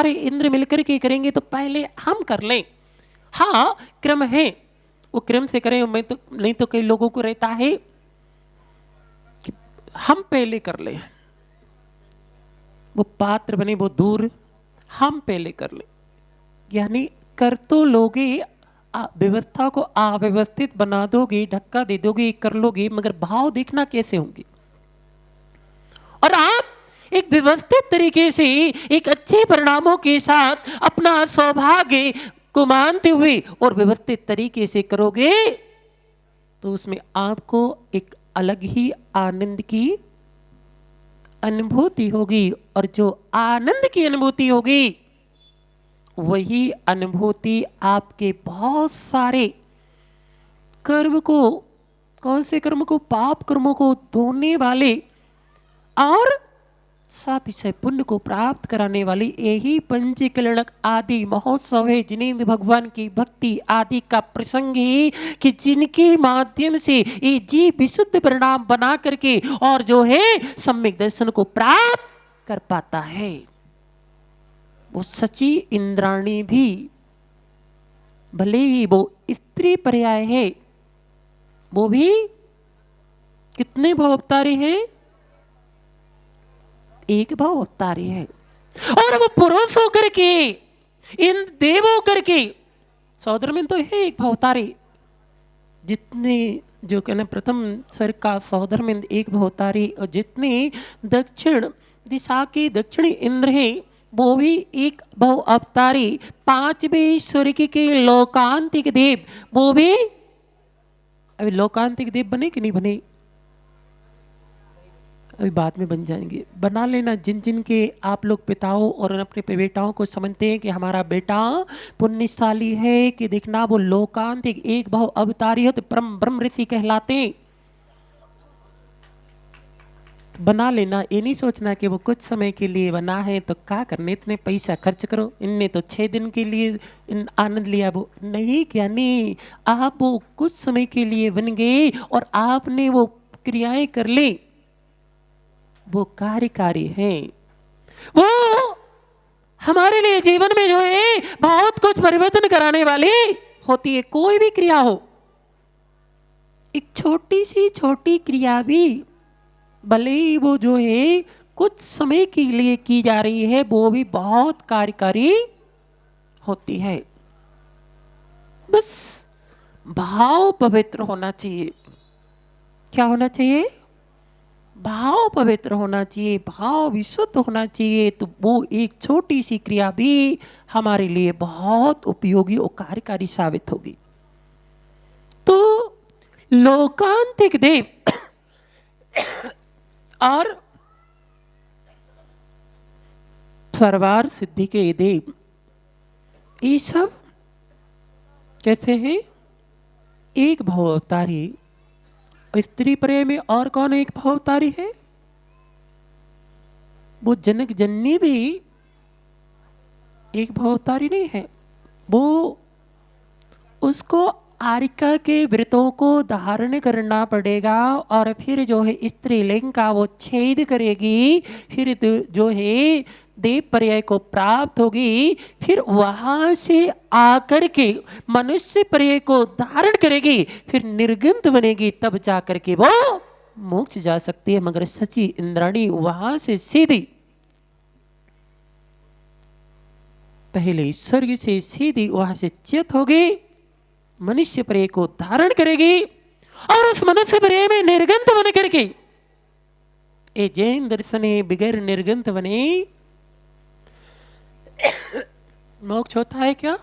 सारे इंद्र मिलकर के करेंगे तो पहले हम कर लें। हाँ, क्रम है, वो क्रम से करें। मैं तो नहीं तो कई लोगों को रहता है कि हम पहले कर लें, वो पात्र बने वो दूर, हम पहले कर लें। यानी कर तो लोगे, व्यवस्था को अव्यवस्थित बना दोगे, धक्का दे दोगे, कर लोगे, मगर भाव देखना कैसे होंगे। और आप एक व्यवस्थित तरीके से एक अच्छे परिणामों के साथ अपना सौभाग्य को मानते हुए और व्यवस्थित तरीके से करोगे तो उसमें आपको एक अलग ही आनंद की अनुभूति होगी। और जो आनंद की अनुभूति होगी वही अनुभूति आपके बहुत सारे कर्म को, कौन से कर्म को, पाप कर्मों को धोने वाले और साथ ही साथ पुण्य को प्राप्त कराने वाली यही पंचकलनक आदि महोत्सव है, जिनेन्द्र भगवान की भक्ति आदि का प्रसंग है कि जिनके माध्यम से ये जीव विशुद्ध परिणाम बना करके और जो है सम्यक दर्शन को प्राप्त कर पाता है। वो सची इंद्राणी भी भले ही वो स्त्री पर्याय है, वो भी कितने भाव अवतारी है, एक भाव अवतारी है। और वो पुरुष होकर के, इन देव होकर के, सौदर में तो है एक भाव अवतारी। जितने जो कहना प्रथम सर का सौदर में एक भाव अवतारी, और जितने दक्षिण दिशा के दक्षिणी इंद्र है वो भी एक भाव अवतारी। पांचवें स्वर्ग के लोकांतिक देव वो भी, अभी लोकांतिक देव बने कि नहीं बने, अभी बाद में बन जाएंगे। बना लेना जिन जिन के आप लोग पिताओं और अपने बेटाओं को समझते हैं कि हमारा बेटा पुण्यशाली है, कि देखना वो लोकांतिक एक भाव अवतारी है तो परम ब्रह्म ऋषि कहलाते हैं। बना लेना, ये नहीं सोचना कि वो कुछ समय के लिए बना है तो क्या करने, इतने पैसा खर्च करो, इनने तो 6 दिन के लिए इन आनंद लिया। वो नहीं, क्या नहीं, आप वो कुछ समय के लिए बन गए और आपने वो क्रियाएं कर ली, वो कार्यकारी हैं, वो हमारे लिए जीवन में जो है बहुत कुछ परिवर्तन कराने वाली होती है। कोई भी क्रिया हो, एक छोटी सी छोटी क्रिया भी भले ही वो जो है कुछ समय के लिए की जा रही है, वो भी बहुत कार्यकारी होती है। बस भाव पवित्र होना चाहिए। क्या होना चाहिए? भाव पवित्र होना चाहिए, भाव विशुद्ध होना चाहिए। तो वो एक छोटी सी क्रिया भी हमारे लिए बहुत उपयोगी और कार्यकारी साबित होगी। तो लोकांतिक देव और सर्वार सिद्धि के देव, ये सब कैसे हैं? एक भाव अवतारी। स्त्री पर्याय में और कौन एक भाव अवतारी है? वो जनक जननी भी एक भाव अवतारी नहीं है। वो उसको आरिका के व्रतों को धारण करना पड़ेगा और फिर जो है स्त्रीलिंग का वो छेद करेगी, फिर जो है देव पर्याय को प्राप्त होगी, फिर वहां से आकर के मनुष्य पर्याय को धारण करेगी, फिर निर्गंत बनेगी, तब जाकर के वो मोक्ष जा सकती है। मगर सची इंद्राणी वहां से सीधी पहले स्वर्ग से सीधी वहां से च्युत होगी, मनुष्य पर्याय को धारण करेगी और उस मनुष्य पर्याय में निर्गंत बन करके, ए जैन दर्शन बगैर निर्गंत बने मोक्ष होता है क्या?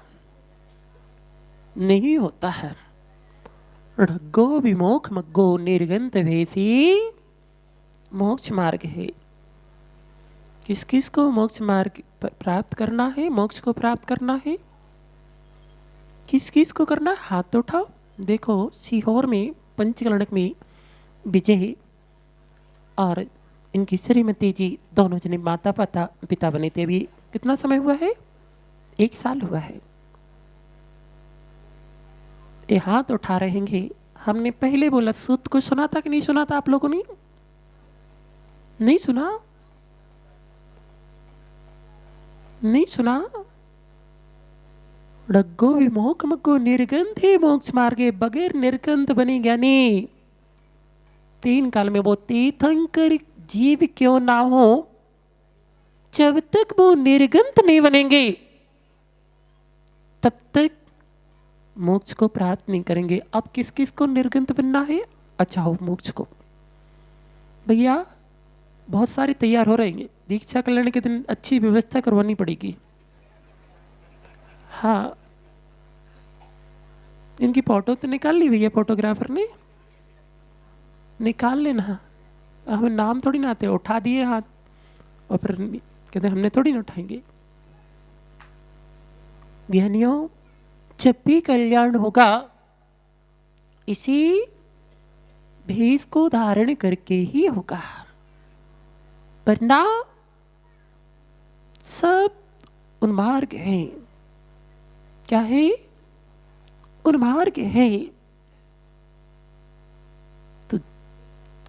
नहीं होता है। ढग्गो विमोख मग्गो निर्गंत भेसी मोक्ष मार्ग है। किस किस को मोक्ष मार्ग प्राप्त करना है? मोक्ष को प्राप्त करना है किस किस को करना? हाथ उठाओ। देखो सीहोर में पंचकलनक में विजय और इनकी श्रीमती जी दोनों जने माता पिता बने थे। अभी कितना समय हुआ है? 1 साल हुआ है। ये हाथ उठा रहेंगे। हमने पहले बोला सूत को सुना था कि नहीं सुना था? आप लोगों ने नहीं सुना? नहीं सुना? रग्गो विमोक मग्गो निर्गंधे मोक्ष मार्गे, बगैर निर्गंध बने ज्ञानी। 3 काल में वो तीर्थंकर जीव क्यों ना हो, जब तक वो निर्गंध नहीं बनेंगे तब तक मोक्ष को प्राप्त नहीं करेंगे। अब किस किस को निर्गंध बनना है? अच्छा हो मोक्ष को भैया बहुत सारे तैयार हो रहेंगे, दीक्षा कल्याण के दिन अच्छी व्यवस्था करवानी पड़ेगी। हाँ, इनकी फोटो तो निकाल ली भैया, फोटोग्राफर ने निकाल लेना। हमें नाम थोड़ी ना आते, उठा दिए हाथ और फिर कहते हमने थोड़ी ना उठाएंगे। ज्ञानियों, जब भी कल्याण होगा इसी भेष को धारण करके ही होगा, वरना सब उन्मार्ग है। क्या है? उन्मार्ग है। तो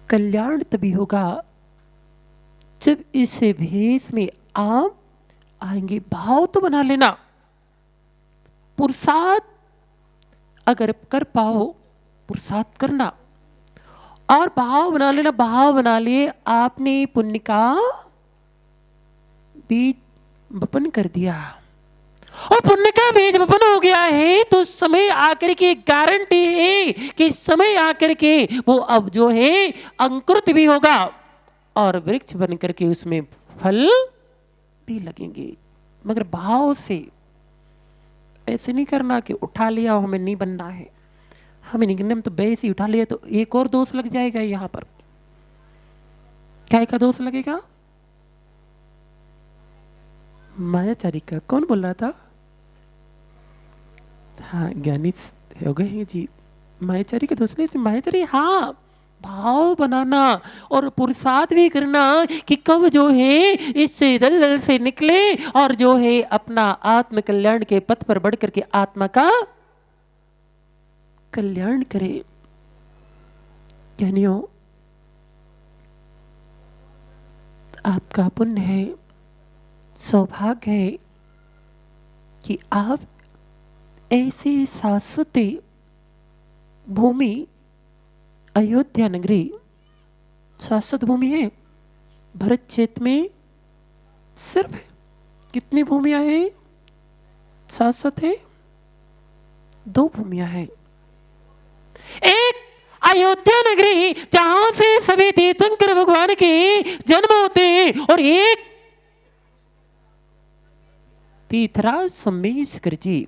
कल्याण तभी होगा जब इस भेष में आप आएंगे। भाव तो बना लेना, पुरुषार्थ अगर कर पाओ पुरुषार्थ करना और भाव बना लेना। भाव बना लिए आपने पुण्य का बीज वपन कर दिया और पुण्य का बीज वपन हो गया है तो समय आकर के गारंटी है कि समय आकर के वो अब जो है अंकुरित भी होगा और वृक्ष बन करके उसमें फल भी लगेंगे। मगर भाव से ऐसे नहीं करना कि उठा लिया हमें नहीं बनना है, हमें नहीं, हम तो वैसे ही उठा लिया तो एक और दोष लग जाएगा। यहां पर क्या का दोष लगेगा? मायाचारी का। कौन बोल रहा था? हाँ, ज्ञानी हो गए हैं जी। मायाचारी का दोष नहीं, मायाचारी हाँ भाव बनाना और पुरुषार्थ भी करना कि कब जो है इससे दलदल से निकले और जो है अपना आत्म कल्याण के पथ पर बढ़ करके आत्मा का कल्याण करे। ज्ञानियों, आपका पुण्य है, सौभाग्य है कि आप ऐसी शाश्वत भूमि अयोध्या नगरी शाश्वत भूमि है। भरत क्षेत्र में सिर्फ कितनी भूमियां हैं शाश्वत है? 2 भूमियां हैं। एक अयोध्या नगरी जहां से सभी तीर्थंकर भगवान के जन्म होते हैं और एक तीर्थराज सोमेश्वर जी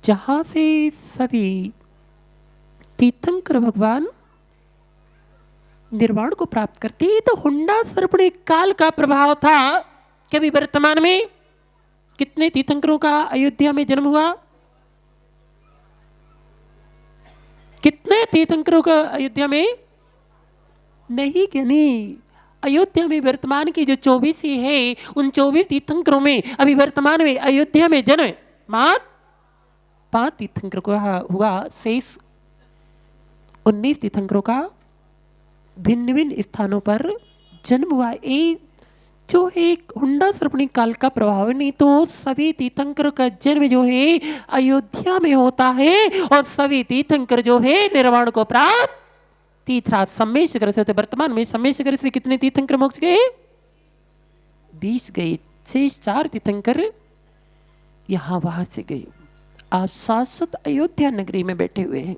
जहां से सभी तीर्थंकर भगवान निर्वाण को प्राप्त करते हैं। तो हुंडा सर्पणी काल का प्रभाव था कि अभी वर्तमान में कितने तीर्थंकरों का अयोध्या में जन्म हुआ? कितने तीर्थंकरों का अयोध्या में? नहीं क्या नहीं, अयोध्या में वर्तमान की जो 24 है उन 24 तीर्थंकरों में अभी वर्तमान में अयोध्या में जन्म मात्र 5 तीर्थंकरों का हुआ। शेष 19 तीर्थंकरों का भिन्न भिन्न स्थानों पर जन्म हुआ। एक जो एक हुंडा सर्पणी काल का प्रभाव, नहीं तो सभी तीर्थंकर का जन्म जो है अयोध्या में होता है और सभी तीर्थंकर जो है निर्वाण को प्राप्त तीर्थराज सोमेश्वर से होते। वर्तमान में सोमेश्वर से कितने तीर्थंकर मोक्ष गए? 20 गए। 4 तीर्थंकर यहां वहां से गए। आप शाश्वत अयोध्या नगरी में बैठे हुए हैं।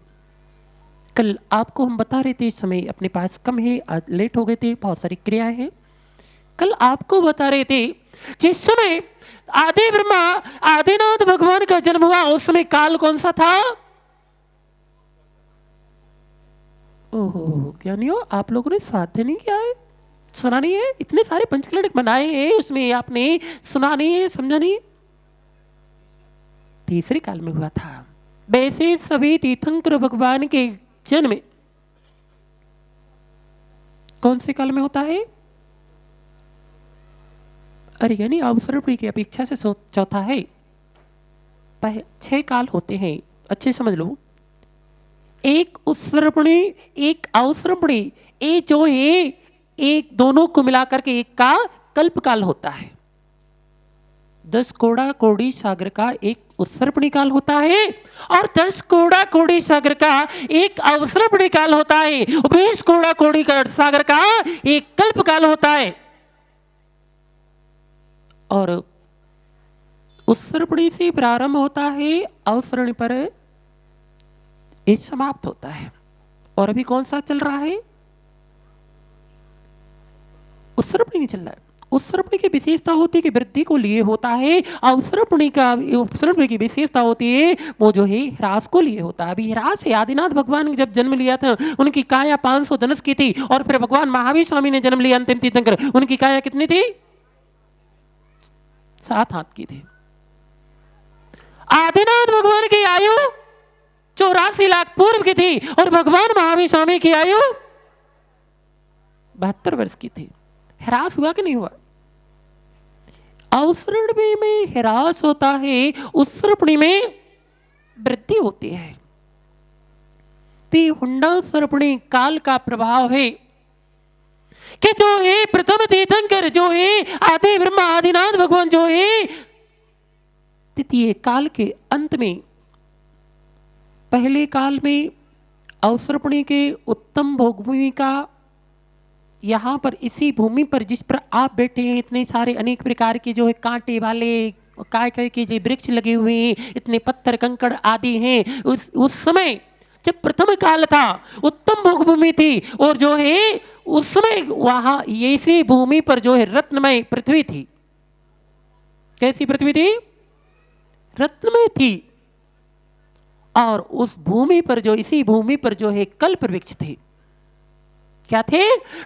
कल आपको हम बता रहे थे, इस समय अपने पास कम है, आज लेट हो गए थे, बहुत सारी क्रियाएं हैं। कल आपको बता रहे थे जिस समय आदि ब्रह्मा आदिनाथ भगवान का जन्म हुआ उस समय काल कौन सा था? ओहो ज्ञानियों, आप लोगों ने साध्य नहीं किया है, सुना नहीं है। इतने सारे पंचकल्याण बनाए हैं, उसमें आपने सुना नहीं है, समझा नहीं है। तीसरे काल में हुआ था। वैसे सभी तीर्थंकर भगवान के जन्म कौन से काल में होता है? अरे यानी अवसरपणी की अपेक्षा से चौथा है। 6 काल होते हैं, अच्छे समझ लो। एक उत्सर्पणी, एक अवसरपणी, एक जो है एक दोनों को मिलाकर के एक का कल्प काल होता है। 10 कोड़ा कोड़ी सागर का एक उत्सर्पणी काल होता है और 10 कोड़ा कोड़ी सागर का एक अवसर्पणी काल होता है। 20 कोड़ा कोड़ी सागर का एक कल्प काल होता है और उत्सर्पणी से प्रारंभ होता है, अवसरण पर ये समाप्त होता है। और अभी कौन सा चल रहा है? उत्सर्पणी नहीं चल रहा है। उत्सर्पणी की विशेषता होती है कि वृद्धि को लिए होता है। उत्सर्पणी की विशेषता होती है वो जो है ह्रास को लिए होता है। अभी ह्रास है। आदिनाथ भगवान ने जब जन्म लिया था उनकी काया 500 धनुष की थी और फिर भगवान महावीर स्वामी ने जन्म लिया अंतिम तीर्थंकर, उनकी काया कितनी थी? 7 हाथ की थी। आदिनाथ भगवान की आयु 84 लाख पूर्व की थी और भगवान महावीर स्वामी की आयु 72 वर्ष की थी। ह्रास हुआ कि नहीं हुआ? अवसर्पणी में ह्रास होता है, उत्सर्पणी में वृद्धि होती है। हुंडासर्पणी काल का प्रभाव है कि जो है प्रथम तीर्थंकर, जो है आदि ब्रह्मा आदिनाथ भगवान, जो है द्वितीय काल के अंत में, पहले काल में अवसर्पणी के उत्तम भोगभूमि का यहाँ पर इसी भूमि पर जिस पर आप बैठे हैं इतने सारे अनेक प्रकार के जो है कांटे वाले काय के जो वृक्ष लगे हुए हैं, इतने पत्थर कंकड़ आदि हैं। उस समय जब प्रथम काल था, उत्तम भोगभूमि थी और जो है उस समय वहां इसी भूमि पर जो है रत्नमय पृथ्वी थी। कैसी पृथ्वी थी? रत्नमय थी। और उस भूमि पर जो इसी भूमि पर जो है कल्प वृक्ष थे। क्या थे?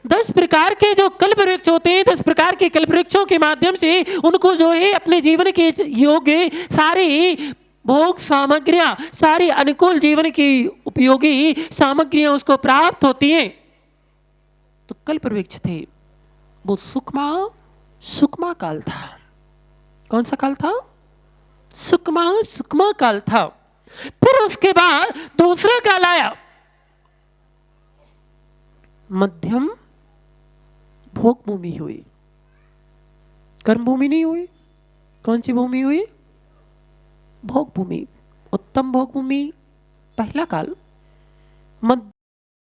10 प्रकार के जो कल्प वृक्ष होते हैं, 10 प्रकार के कल्प वृक्षों के माध्यम से उनको जो है अपने जीवन के योग्य सारी भोग सामग्रियां, सारी अनुकूल जीवन की उपयोगी सामग्रियां उसको प्राप्त होती हैं। तो कल्प वृक्ष थे वो सुकमा काल था। कौन सा काल था? सुकमा काल था। फिर उसके बाद दूसरा काल आया, मध्यम भोग भूमि हुई। कर्म भूमि नहीं हुई। कौन सी भूमि हुई? भोग भूमि। उत्तम भोग भूमि पहला काल, मध्य